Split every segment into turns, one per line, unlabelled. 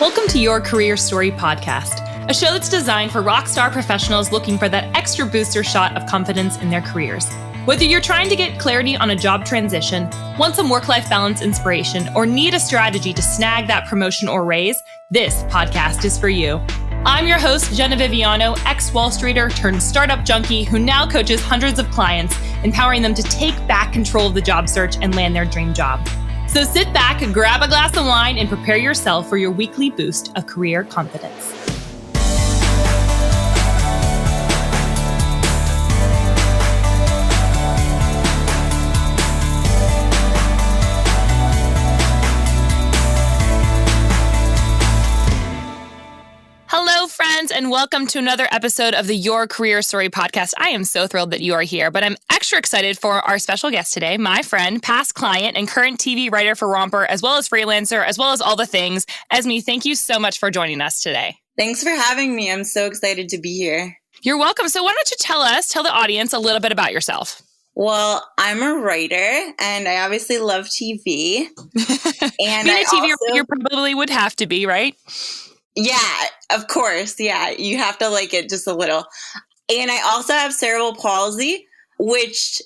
Welcome to Your Career Story podcast, a show that's designed for rock star professionals looking for that extra booster shot of confidence in their careers. Whether you're trying to get clarity on a job transition, want some work-life balance inspiration, or need a strategy to snag that promotion or raise, this podcast is for you. I'm your host, Jenna Viviano, ex-Wall Streeter turned startup junkie who now coaches hundreds of clients, empowering them to take back control of the job search and land their dream job. So sit back, grab a glass of wine, and prepare yourself for your weekly boost of career confidence. Hello, friends, and welcome to another episode of the Your Career Story podcast. I am so thrilled that you are here, but I'm extra excited for our special guest today, my friend, past client, and current TV writer for Romper, as well as freelancer, as well as all the things. Esme, thank you so much for joining us today.
Thanks for having me. I'm so excited to be here.
You're welcome. So why don't you tell the audience a little bit about yourself?
Well, I'm a writer, and I obviously love TV. And
Being a TV writer probably would have to be, right?
Yeah, of course. Yeah, you have to like it just a little. And I also have cerebral palsy, which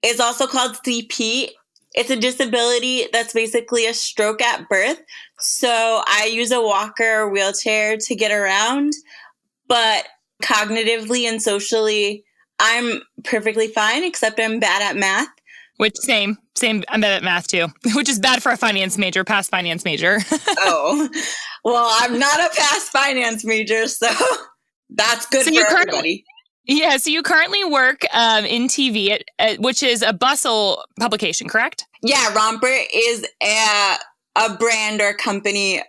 is also called CP. It's a disability that's basically a stroke at birth. So I use a walker or wheelchair to get around, but cognitively and socially, I'm perfectly fine, except I'm bad at math.
Which same. I'm bad at math too, which is bad for a past finance major.
Oh, well, I'm not a past finance major, so that's good for everybody.
Yeah, so you currently work in TV, which is a Bustle publication, correct?
Yeah, Romper is a brand or company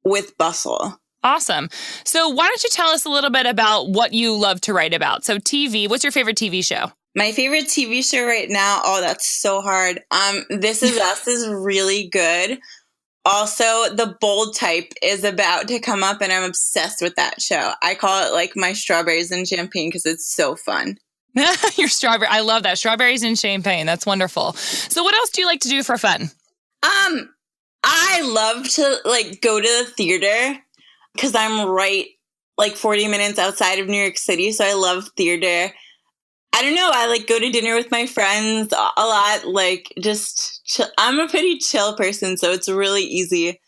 with Bustle.
Awesome. So why don't you tell us a little bit about what you love to write about? So TV, what's your favorite TV show?
My favorite TV show right now, oh, that's so hard. This Is Us is really good. Also, The Bold Type is about to come up, and I'm obsessed with that show. I call it like my strawberries and champagne because it's so fun.
Your strawberry. I love that. Strawberries and champagne. That's wonderful. So what else do you like to do for fun?
I love to like go to the theater because I'm right like 40 minutes outside of New York City. So I love theater. I don't know. I like go to dinner with my friends a lot. Like just chill. I'm a pretty chill person, so it's really easy.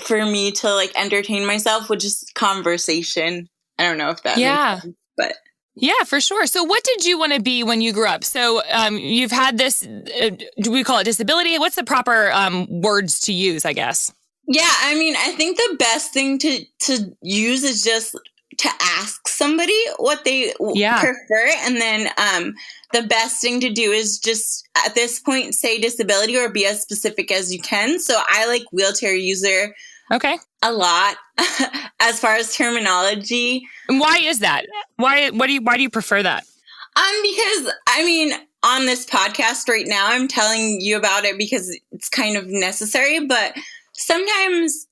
For me to like entertain myself with just conversation. I don't know if that makes sense, but
yeah, for sure. So what did you want to be when you grew up? So you've had this, do we call it disability? What's the proper words to use, I guess?
Yeah, I mean, I think the best thing to use is just to ask somebody what they prefer. And then the best thing to do is just at this point say disability or be as specific as you can. So I like wheelchair user a lot as far as terminology.
And why is that? Why do you prefer that?
Because I mean, on this podcast right now, I'm telling you about it because it's kind of necessary, but sometimes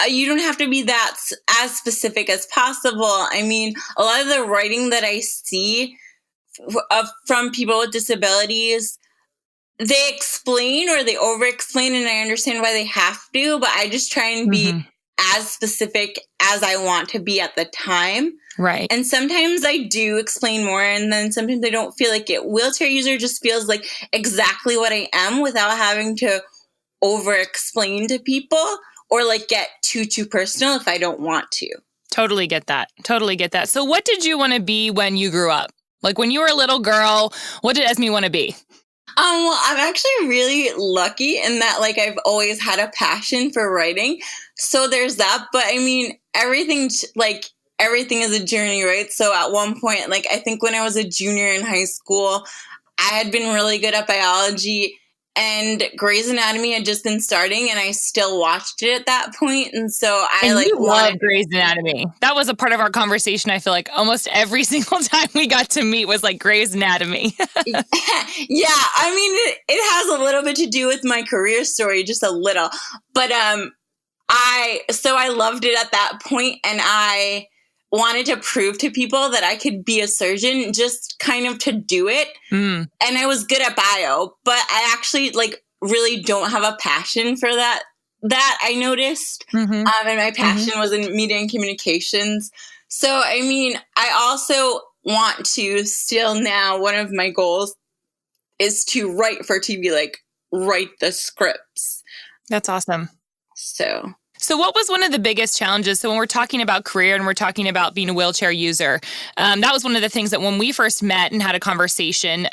you don't have to be that as specific as possible. I mean, a lot of the writing that I see from people with disabilities, they explain or they over-explain, and I understand why they have to, but I just try and be as specific as I want to be at the time.
Right.
And sometimes I do explain more, and then sometimes I don't feel like it. Wheelchair user just feels like exactly what I am without having to over-explain to people or like get too personal if I don't want to.
Totally get that. So what did you want to be when you grew up? Like when you were a little girl, what did Esme want to be?
Well, I'm actually really lucky in that like I've always had a passion for writing. So there's that. But I mean, everything is a journey, right? So at one point, like I think when I was a junior in high school, I had been really good at biology. And Grey's Anatomy had just been starting, and I still watched it at that point. And so I
love Grey's Anatomy. That was a part of our conversation. I feel like almost every single time we got to meet was like Grey's Anatomy.
Yeah, I mean, it has a little bit to do with my career story, just a little. But I loved it at that point, and I wanted to prove to people that I could be a surgeon, just kind of to do it. And I was good at bio, but I actually like really don't have a passion for that that I noticed.
Mm-hmm.
And my passion was in media and communications. So, I mean, I also want to still now, one of my goals is to write for TV, like write the scripts.
That's awesome.
So
what was one of the biggest challenges? So when we're talking about career and we're talking about being a wheelchair user, that was one of the things that when we first met and had a conversation,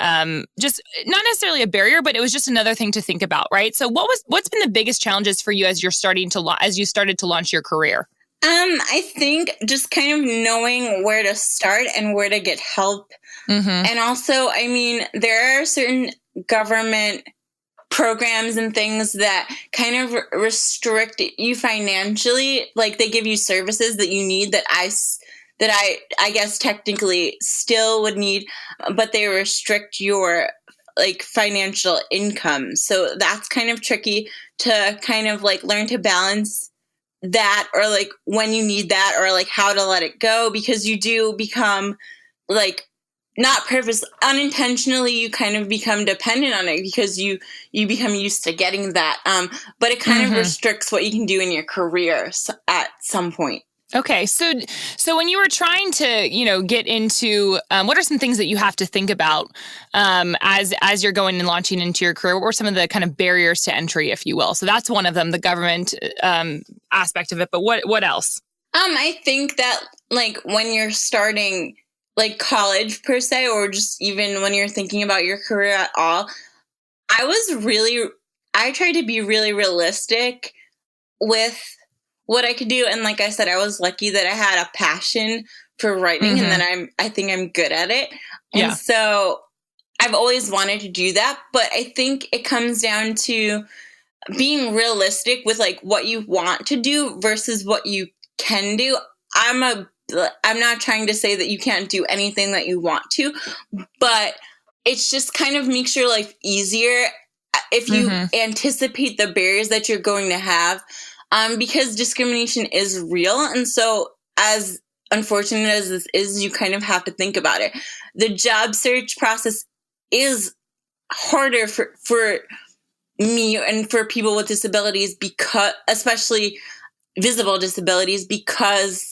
just not necessarily a barrier, but it was just another thing to think about, right? So what's been the biggest challenges for you as you started to launch your career?
I think just kind of knowing where to start and where to get help.
Mm-hmm.
And also, I mean, there are certain government programs and things that kind of restrict you financially. Like they give you services that you need that I guess technically still would need, but they restrict your like financial income. So that's kind of tricky to kind of like learn to balance that, or like when you need that, or like how to let it go, because you do become like not purpose unintentionally, you kind of become dependent on it because you become used to getting that, but it kind of restricts what you can do in your career at some point.
Okay, so when you were trying to get into what are some things that you have to think about as you're going and launching into your career? What were some of the kind of barriers to entry, if you will? So that's one of them, the government aspect of it, but what else?
I think that like when you're starting like college per se, or just even when you're thinking about your career at all, I tried to be really realistic with what I could do. And like I said, I was lucky that I had a passion for writing and that I think I'm good at it. And so I've always wanted to do that. But I think it comes down to being realistic with like what you want to do versus what you can do. I'm not trying to say that you can't do anything that you want to, but it's just kind of makes your life easier if you anticipate the barriers that you're going to have, because discrimination is real. And so as unfortunate as this is, you kind of have to think about it. The job search process is harder for me and for people with disabilities, because especially visible disabilities, because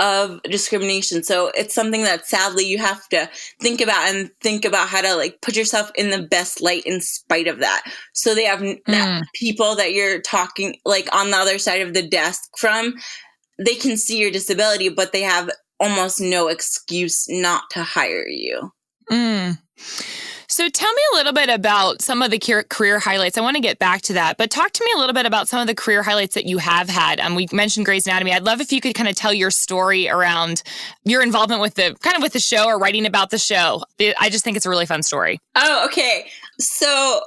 of discrimination. So it's something that sadly you have to think about how to like put yourself in the best light in spite of that. So they have that people that you're talking like on the other side of the desk from, they can see your disability, but they have almost no excuse not to hire you.
So tell me a little bit about some of the career highlights. I want to get back to that, but talk to me a little bit about some of the career highlights that you have had. We mentioned Grey's Anatomy. I'd love if you could kind of tell your story around your involvement with the show or writing about the show. I just think it's a really fun story.
Oh, okay. So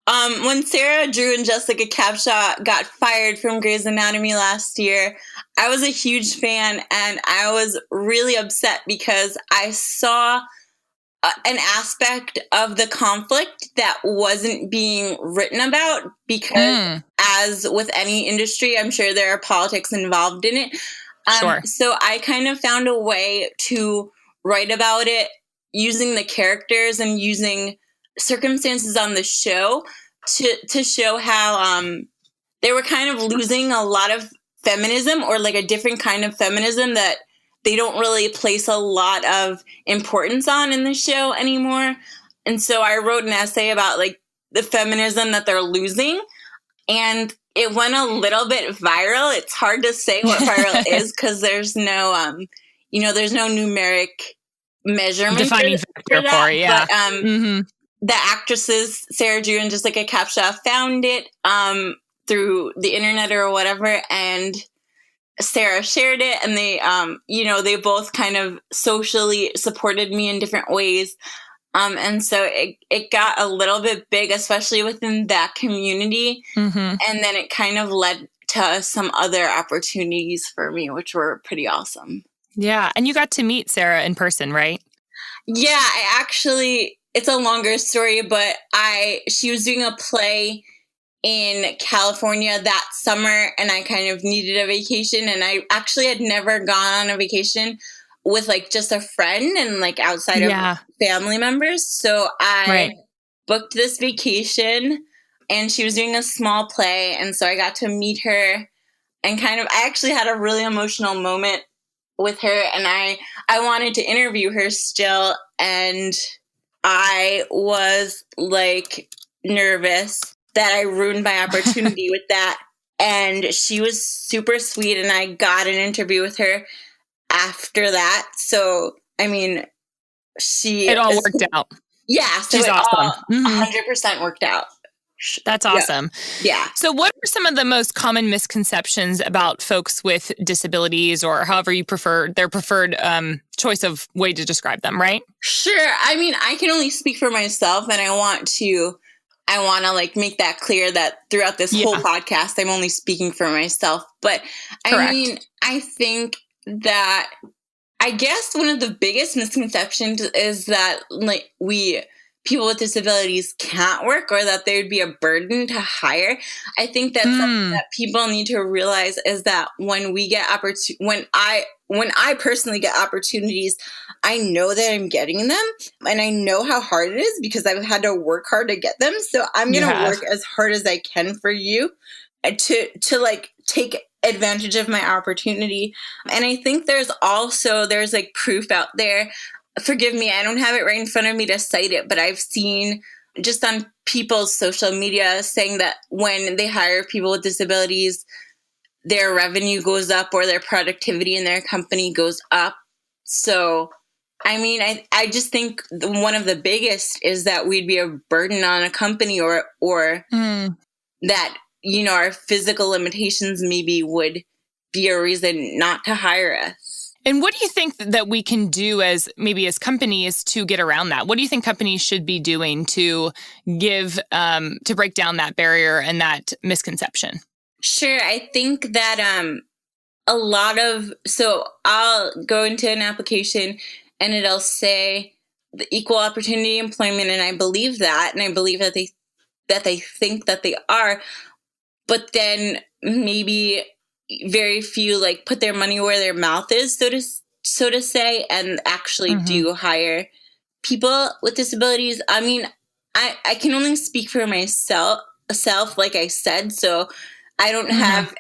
when Sarah, Drew, and Jessica Capshaw got fired from Grey's Anatomy last year, I was a huge fan, and I was really upset because I saw an aspect of the conflict that wasn't being written about, because as with any industry, I'm sure there are politics involved in it.
Sure.
So I kind of found a way to write about it using the characters and using circumstances on the show to show how they were kind of losing a lot of feminism, or like a different kind of feminism that they don't really place a lot of importance on in the show anymore. And so I wrote an essay about like the feminism that they're losing, and it went a little bit viral. It's hard to say what viral is because there's no, there's no numeric measurement
defining factor for it. Yeah.
But the actresses, Sarah, Drew, and Jessica Capshaw found it through the internet or whatever, and Sarah shared it, and they both kind of socially supported me in different ways. And so it got a little bit big, especially within that community. And then it kind of led to some other opportunities for me, which were pretty awesome.
Yeah. And you got to meet Sarah in person, right?
Yeah, it's a longer story, but she was doing a play in California that summer, and I kind of needed a vacation, and I actually had never gone on a vacation with like just a friend and like outside of family members. So I booked this vacation, and she was doing a small play. And so I got to meet her and I actually had a really emotional moment with her, and I wanted to interview her still. And I was like nervous that I ruined my opportunity with that. And she was super sweet, and I got an interview with her after that. So, I mean,
it all worked out.
Yeah. So
she's awesome.
100% worked out.
That's awesome.
Yeah.
So what are some of the most common misconceptions about folks with disabilities, or however you prefer their preferred choice of way to describe them, right?
Sure. I mean, I can only speak for myself, and I want to like make that clear that throughout this whole podcast, I'm only speaking for myself. But I mean, I think that I guess one of the biggest misconceptions is that like people with disabilities can't work, or that they would be a burden to hire. I think that's something that people need to realize, is that when we get when I personally get opportunities, I know that I'm getting them, and I know how hard it is because I've had to work hard to get them. So I'm going to work as hard as I can for you to like take advantage of my opportunity. And I think there's like proof out there. Forgive me, I don't have it right in front of me to cite it, but I've seen just on people's social media saying that when they hire people with disabilities, their revenue goes up, or their productivity in their company goes up. So, I mean, I just think one of the biggest is that we'd be a burden on a company, or that, you know, our physical limitations maybe would be a reason not to hire us.
And what do you think that we can do as companies to get around that? What do you think companies should be doing to to break down that barrier and that misconception?
Sure. I think that so I'll go into an application and it'll say the equal opportunity employment, and I believe that, and I believe that they think that they are, but then maybe very few like put their money where their mouth is, so to say, and actually do hire people with disabilities. I mean, I can only speak for myself, like I said, so I don't have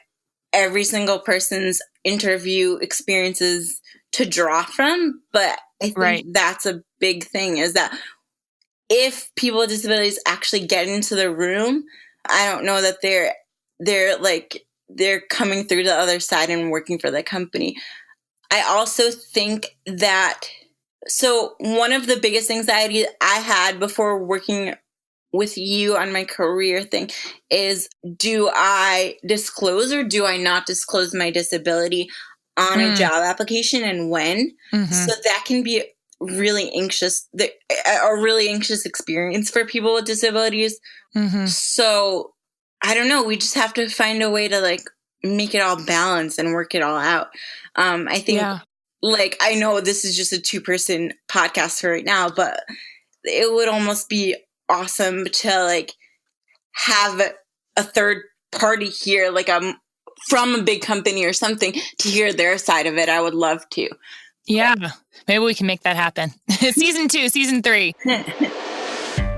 every single person's interview experiences to draw from, but I think that's a big thing, is that if people with disabilities actually get into the room, I don't know that they're coming through to the other side and working for the company. I also think that, so one of the biggest anxieties I had before working with you on my career thing is, do I disclose or do I not disclose my disability on a job application, and when? So that can be a really anxious experience for people with disabilities. So I don't know. We just have to find a way to like make it all balanced and work it all out. I think like, I know this is just a 2-person podcast for right now, but it would almost be awesome to like have a third party here, like from a big company or something, to hear their side of it. I would love to.
Yeah. Maybe we can make that happen. Season 2, season 3.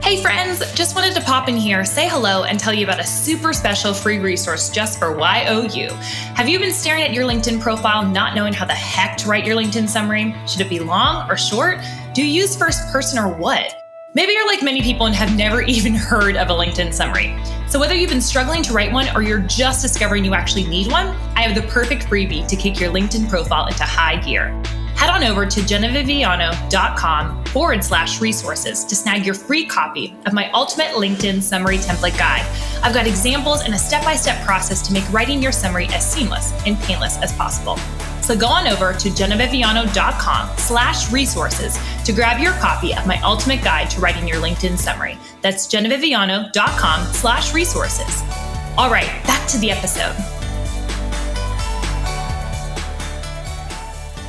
Hey friends, just wanted to pop in here, say hello, and tell you about a super special free resource just for YOU. Have you been staring at your LinkedIn profile, not knowing how the heck to write your LinkedIn summary? Should it be long or short? Do you use first person or what? Maybe you're like many people and have never even heard of a LinkedIn summary. So whether you've been struggling to write one or you're just discovering you actually need one, I have the perfect freebie to kick your LinkedIn profile into high gear. Head on over to geneviviano.com/resources to snag your free copy of my ultimate LinkedIn summary template guide. I've got examples and a step-by-step process to make writing your summary as seamless and painless as possible. So go on over to geneviviano.com/resources to grab your copy of my ultimate guide to writing your LinkedIn summary. That's geneviviano.com/resources. All right, back to the episode.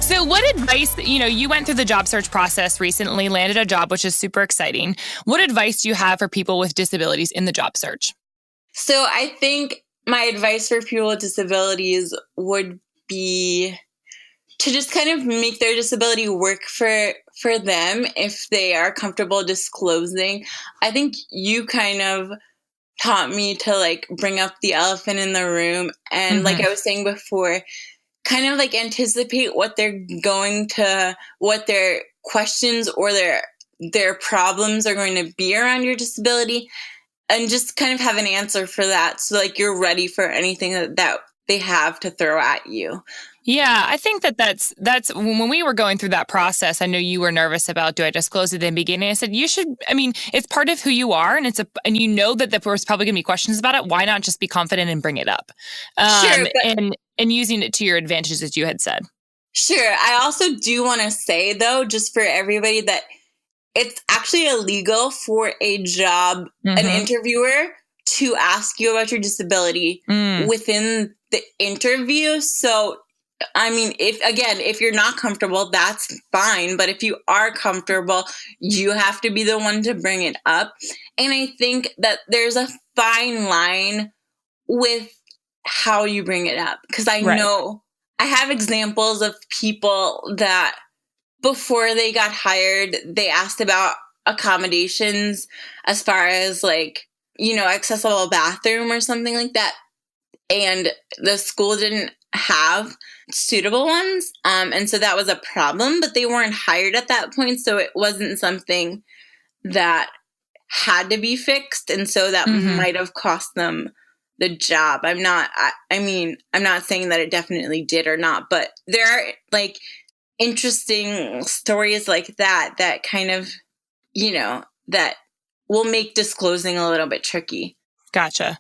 So what advice, you went through the job search process recently, landed a job, which is super exciting. What advice do you have for people with disabilities in the job search?
So I think my advice for people with disabilities would be to just kind of make their disability work for them if they are comfortable disclosing. I think you kind of taught me to like bring up the elephant in the room. And like I was saying before, kind of like anticipate what what their questions or their problems are going to be around your disability, and just kind of have an answer for that. So like you're ready for anything that they have to throw at you.
Yeah, I think that's when we were going through that process, I know you were nervous about, do I disclose it in the beginning? I said, you should, I mean, it's part of who you are, and and you know that there's probably going to be questions about it. Why not just be confident and bring it up?
Sure.
And using it to your advantage, as you had said.
Sure. I also do want to say, though, just for everybody, that it's actually illegal for a job, an interviewer, to ask you about your disability within the interview. So, I mean, if you're not comfortable, that's fine. But if you are comfortable, you have to be the one to bring it up. And I think that there's a fine line with how you bring it up. Because I know I have examples of people that before they got hired, they asked about accommodations as far as like, accessible bathroom or something like that. And the school didn't have suitable ones. And so that was a problem, but they weren't hired at that point. So it wasn't something that had to be fixed. And so that might have cost them the job. I'm not saying that it definitely did or not, but there are like interesting stories like that kind of, that will make disclosing a little bit tricky.
Gotcha.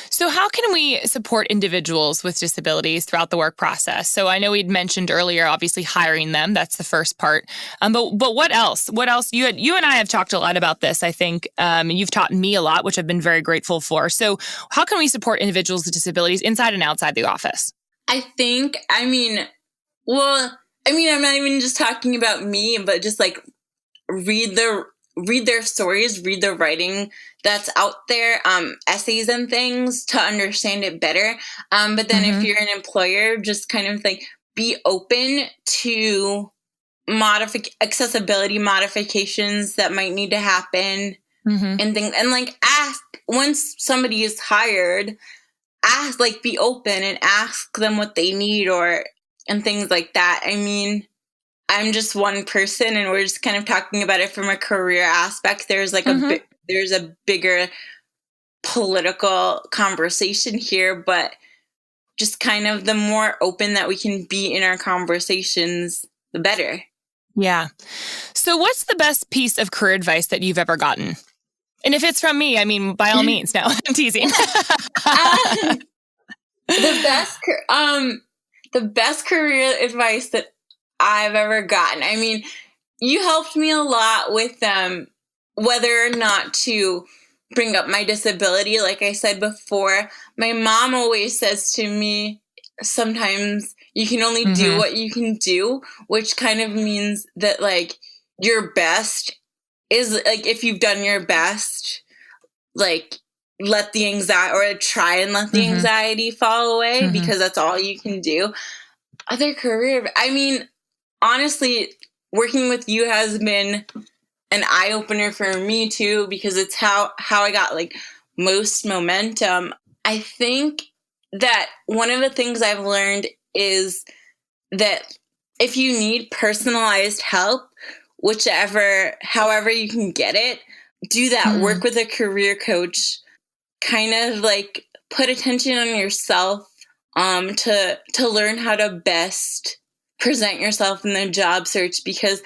So how can we support individuals with disabilities throughout the work process? So I know we'd mentioned earlier, obviously hiring them. That's the first part. But what else? What else? You and I have talked a lot about this, I think. You've taught me a lot, which I've been very grateful for. So how can we support individuals with disabilities inside and outside the office?
I'm not even just talking about me, but just like read their stories, read their writing that's out there, essays and things to understand it better. But then if you're an employer, just kind of like be open to accessibility modifications that might need to happen and things. And like ask, once somebody is hired, be open and ask them what they need and things like that. I mean, I'm just one person and we're just kind of talking about it from a career aspect. There's like there's a bigger political conversation here, but just kind of the more open that we can be in our conversations, the better.
Yeah. So what's the best piece of career advice that you've ever gotten? And if it's from me, I mean, by all means, no, I'm teasing.
The best career advice that I've ever gotten. I mean, you helped me a lot with whether or not to bring up my disability. Like I said before, my mom always says to me, sometimes you can only do what you can do, which kind of means that like your best is like, if you've done your best, like let the anxiety or try and let the anxiety fall away because that's all you can do. Other career, I mean, honestly, working with you has been an eye-opener for me too, because it's how I got like most momentum. I think that one of the things I've learned is that if you need personalized help, however you can get it, do that. Work with a career coach, kind of like put attention on yourself to learn how to best present yourself in the job search, because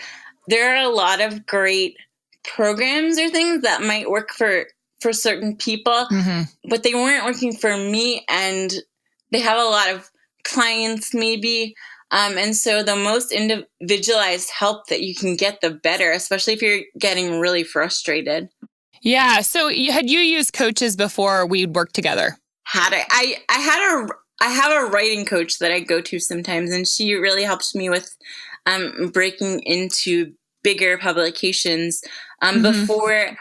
there are a lot of great programs or things that might work for certain people, but they weren't working for me, and they have a lot of clients maybe. And so the most individualized help that you can get, the better, especially if you're getting really frustrated.
Yeah. So had you used coaches before we'd worked together?
I have a writing coach that I go to sometimes, and she really helps me with breaking into bigger publications. Before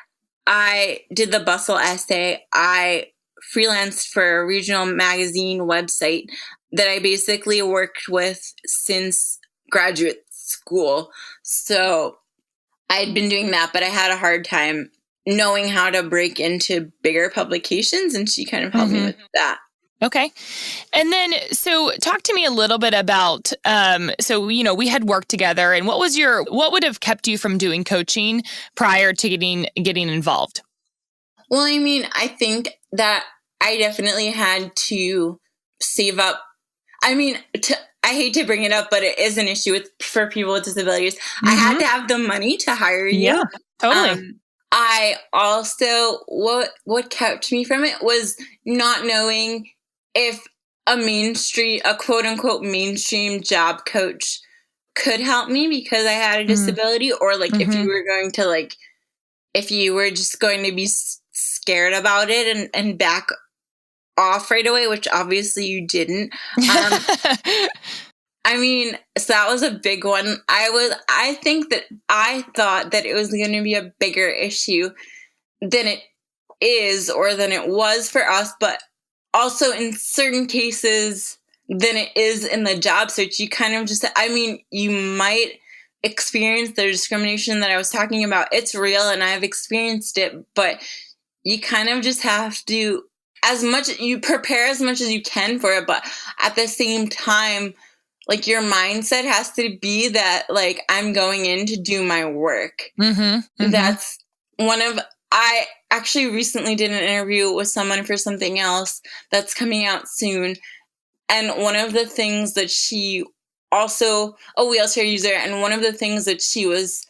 I did the Bustle essay, I freelanced for a regional magazine website that I basically worked with since graduate school. So I'd been doing that, but I had a hard time knowing how to break into bigger publications, and she kind of helped me with that.
Okay. And then, so talk to me a little bit about, we had worked together, and what would have kept you from doing coaching prior to getting involved?
Well, I mean, I think that I definitely had to save up. I mean, I hate to bring it up, but it is an issue for people with disabilities. I had to have the money to hire you.
Yeah, totally.
I also, what kept me from it was not knowing if a quote unquote mainstream job coach could help me because I had a disability, or like if you were just going to be scared about it and back off right away, which obviously you didn't. I mean, so that was a big one. I thought that it was going to be a bigger issue than it is, or than it was for us, but also in certain cases than it is in the job search. You kind of just, I mean, you might experience the discrimination that I was talking about. It's real and I've experienced it, but you kind of just have to, you prepare as much as you can for it, but at the same time, like your mindset has to be that like, I'm going in to do my work. That's I actually recently did an interview with someone for something else that's coming out soon. And one of the things that she also, a wheelchair user, and one of the things that she was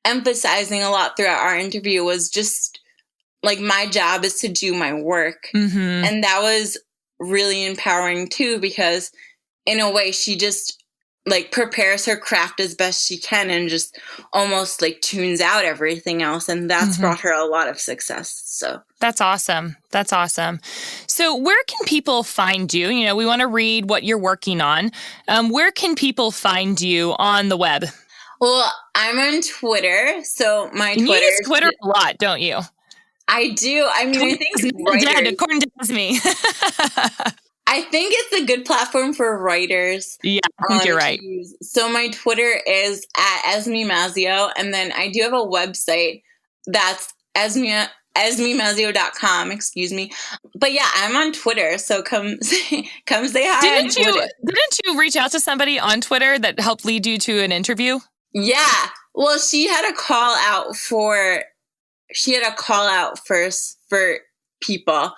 emphasizing a lot throughout our interview was just like, my job is to do my work. And that was really empowering too, because in a way she just like prepares her craft as best she can and just almost like tunes out everything else. And that's brought her a lot of success. So
that's awesome. That's awesome. So where can people find you? You know, we want to read what you're working on. Where can people find you on the web?
Well, I'm on Twitter. So my
You
Twitter.
use Twitter a lot, don't you?
I do. I mean, I think
dead, according to Esme.
I think it's a good platform for writers.
Yeah, I think you're right.
So my Twitter is at Esme Mazzeo, and then I do have a website that's esmemazzeo.com, excuse me. But yeah, I'm on Twitter, so come say hi.
Didn't you reach out to somebody on Twitter that helped lead you to an interview?
Yeah. Well, she had a call out first for people.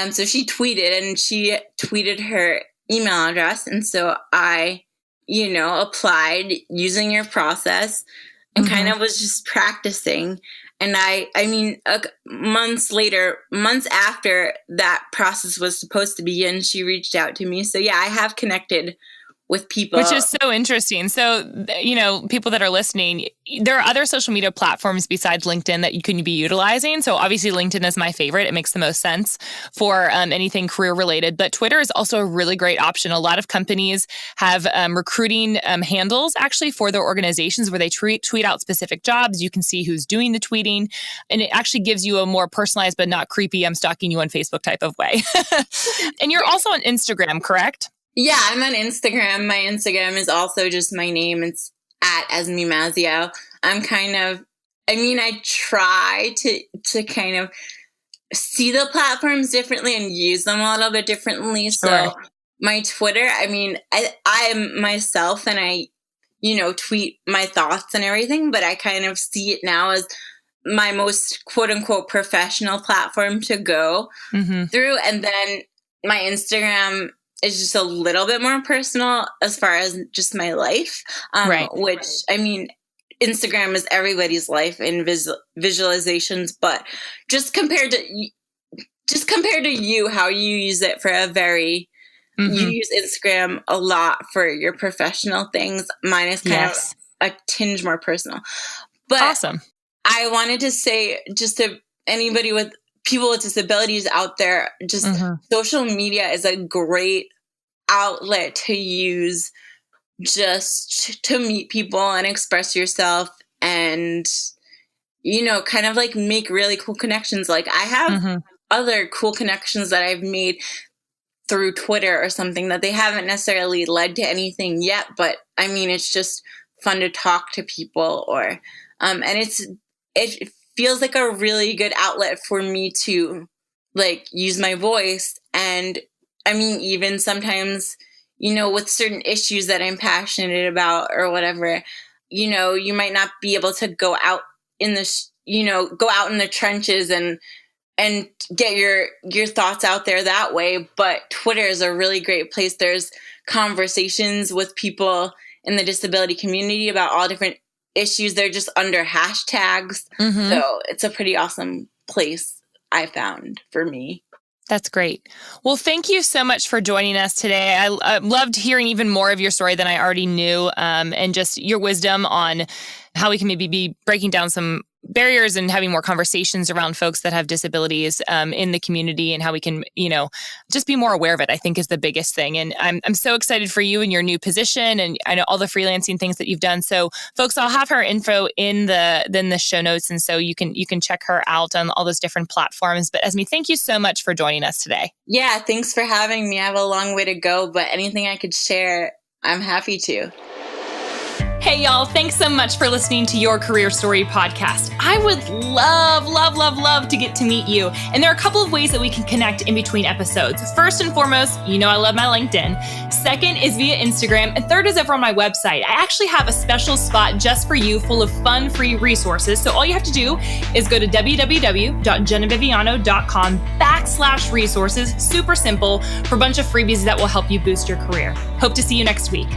So she tweeted her email address. And so I, applied using your process and kind of was just practicing. And I mean, months after that process was supposed to begin, she reached out to me. So yeah, I have connected with people.
Which is so interesting. So, people that are listening, there are other social media platforms besides LinkedIn that you can be utilizing. So obviously LinkedIn is my favorite. It makes the most sense for anything career related. But Twitter is also a really great option. A lot of companies have recruiting handles actually for their organizations where they tweet out specific jobs. You can see who's doing the tweeting. And it actually gives you a more personalized but not creepy, I'm stalking you on Facebook type of way. And you're also on Instagram, correct?
Yeah, I'm on Instagram. My Instagram is also just my name. It's at Esme Mazzeo. I try to kind of see the platforms differently and use them a little bit differently. Sure. So my Twitter, I am myself and I, tweet my thoughts and everything, but I kind of see it now as my most quote unquote professional platform to go through. And then my Instagram is just a little bit more personal as far as just my life,
right.
Which, Instagram is everybody's life in visualizations, but just compared to you, how you use it for you use Instagram a lot for your professional things. Mine is kind of a tinge more personal, but
awesome.
I wanted to say just to anybody with people with disabilities out there, just social media is a great outlet to use just to meet people and express yourself and, kind of like make really cool connections. Like I have other cool connections that I've made through Twitter or something that they haven't necessarily led to anything yet, but it's just fun to talk to people and it feels like a really good outlet for me to like use my voice. And I mean, even sometimes, with certain issues that I'm passionate about or whatever, you might not be able to go out in the trenches and get your thoughts out there that way. But Twitter is a really great place. There's conversations with people in the disability community about all different issues. They're just under hashtags.
Mm-hmm.
So it's a pretty awesome place, I found, for me.
That's great. Well, thank you so much for joining us today. I loved hearing even more of your story than I already knew, and just your wisdom on how we can maybe be breaking down some barriers and having more conversations around folks that have disabilities in the community, and how we can, just be more aware of it, I think, is the biggest thing. And I'm so excited for you and your new position, and I know all the freelancing things that you've done. So folks, I'll have her info in the show notes. And so you can check her out on all those different platforms. But Esme, thank you so much for joining us today.
Yeah, thanks for having me. I have a long way to go, but anything I could share, I'm happy to.
Hey, y'all, thanks so much for listening to Your Career Story podcast. I would love to get to meet you. And there are a couple of ways that we can connect in between episodes. First and foremost, I love my LinkedIn. Second is via Instagram. And third is over on my website. I actually have a special spot just for you full of fun, free resources. So all you have to do is go to www.jennaviviano.com/resources. Super simple, for a bunch of freebies that will help you boost your career. Hope to see you next week.